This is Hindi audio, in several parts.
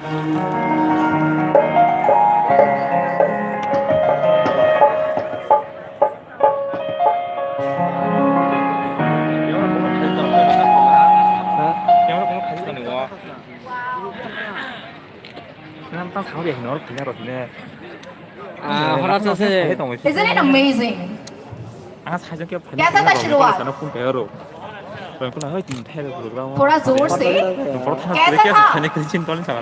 Isn't it amazing? कैसा था शुरुआत? थोड़ा जोर से। कैसा था?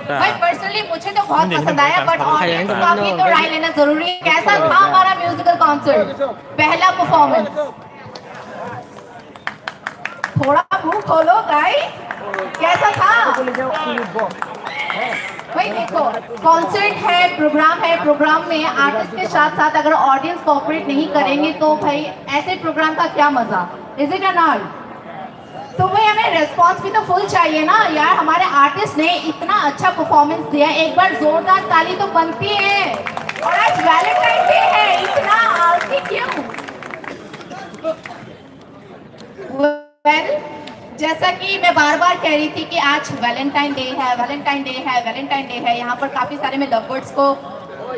भाई पर्सनली मुझे तो बहुत पसंद आया, बट ऑडियंस का भी तो राय लेना जरूरी है। कैसा था हमारा म्यूजिकल कॉन्सर्ट, पहला परफॉर्मेंस? थोड़ा मुंह खोलो गाइस, कैसा था? भाई देखो, कॉन्सर्ट है, प्रोग्राम में आर्टिस्ट के साथ साथ अगर ऑडियंस कोऑपरेट नहीं करेंगे तो भाई ऐसे प्रोग्राम का क्या मजा? Is it not? तो भाई हमें रिस्पॉन्स भी तो फुल चाहिए ना यार। हमारे आर्टिस्ट ने इतना अच्छा परफॉर्मेंस दिया, एक बार जोरदार ताली तो बनती है। और आज वैलेंटाइन डे है, इतना आलसी क्यों? वेल, जैसा कि मैं बार बार कह रही थी कि आज वैलेंटाइन डे है, वैलेंटाइन डे है, वैलेंटाइन डे है। यहाँ पर काफी सारे मैं लवर्स को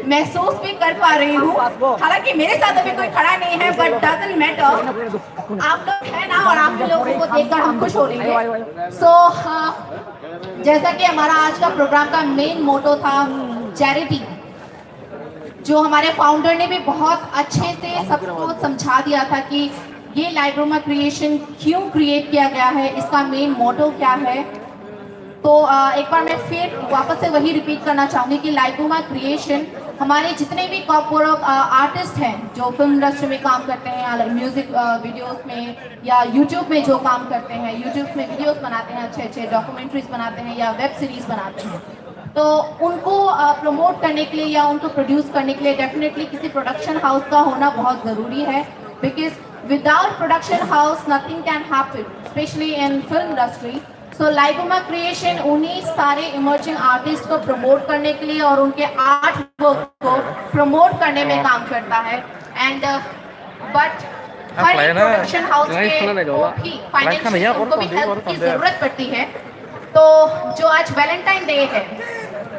महसूस भी कर पा रही हूँ। हालांकि मेरे साथ अभी कोई खड़ा नहीं है, बट डजंट मैटर, आप लोग हैं ना, और आप लोगों को देखकर हम खुश हो रही हैं। सो जैसा कि हमारा आज का प्रोग्राम का मेन मोटो था चैरिटी, जो हमारे फाउंडर ने भी बहुत अच्छे से सबको समझा दिया था कि ये लाइब्रोमा क्रिएशन क्यों क्रिएट किया गया है, इसका मेन मोटो क्या है। तो एक बार मैं फिर वापस से वही रिपीट करना चाहूँगी कि लाइब्रोमा क्रिएशन हमारे जितने भी कॉर्पोरेट आर्टिस्ट हैं जो फिल्म इंडस्ट्री में काम करते हैं, या म्यूजिक वीडियोस में, या यूट्यूब में जो काम करते हैं, यूट्यूब में वीडियोस बनाते हैं, अच्छे अच्छे डॉक्यूमेंट्रीज बनाते हैं या वेब सीरीज बनाते हैं, तो उनको प्रमोट करने के लिए या उनको प्रोड्यूस करने के लिए डेफिनेटली किसी प्रोडक्शन हाउस का होना बहुत ज़रूरी है। Because without production house nothing can happen, specially in film industry. So लाइब्रोमा क्रिएशन उन्हीं सारे इमर्जिंग आर्टिस्ट को प्रमोट करने के लिए और उनके आर्ट वर्क को प्रमोट करने में काम करता है। And but her production house के फाइनेंशियल उनको भी हेल्प की जरूरत पड़ती है। तो जो आज वैलेंटाइन डे है,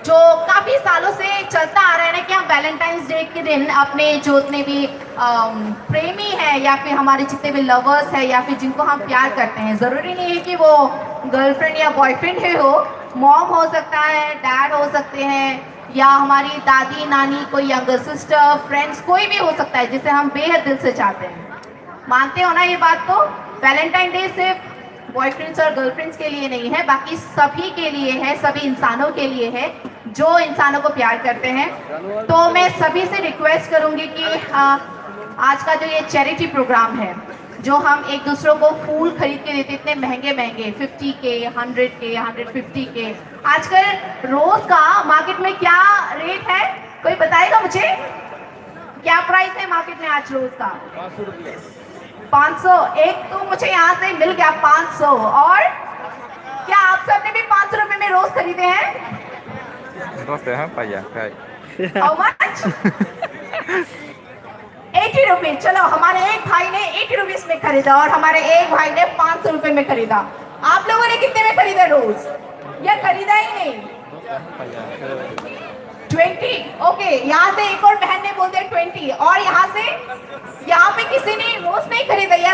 जो काफी सालों से चलता आ रहा है ना कि हम वैलेंटाइंस डे के दिन अपने जो जितने भी प्रेमी है या फिर हमारे जितने भी लवर्स है या फिर जिनको हम प्यार करते हैं, जरूरी नहीं है कि वो गर्लफ्रेंड या बॉयफ्रेंड ही हो, मॉम हो सकता है, डैड हो सकते हैं, या हमारी दादी नानी, कोई यंगर सिस्टर, फ्रेंड्स, कोई भी हो सकता है जिसे हम बेहद दिल से चाहते हैं। मानते हो ना ये बात? तो वैलेंटाइन डे सिर्फ बॉयफ्रेंड्स और गर्लफ्रेंड्स के लिए नहीं है, बाकी सभी के लिए है, सभी इंसानों के लिए है जो इंसानों को प्यार करते हैं। तो मैं सभी से रिक्वेस्ट करूंगी कि आज का जो ये चैरिटी प्रोग्राम है, जो हम एक दूसरों को फूल खरीद के देते, इतने महंगे महंगे 50 के, 100 के, 150 के, आजकल रोज का मार्केट में क्या रेट है? कोई बताएगा मुझे? क्या प्राइस है मार्केट में आज रोज का? 500। एक तो मुझे यहाँ से मिल गया 500। और क्या आप सबने भी 500 रुपए में रोज खरीदे हैं? How much? 80 रुपीज। चलो, हमारे एक भाई ने 80 रुपीज में खरीदा और हमारे एक भाई ने 500 रुपए में खरीदा। आप लोगों ने कितने में खरीदा रोज, या खरीदा ही नहीं? 20। ओके, यहाँ से एक और बहन ने बोल दिया 20, और यहाँ से, यहाँ पे किसी ने रोज नहीं खरीदा।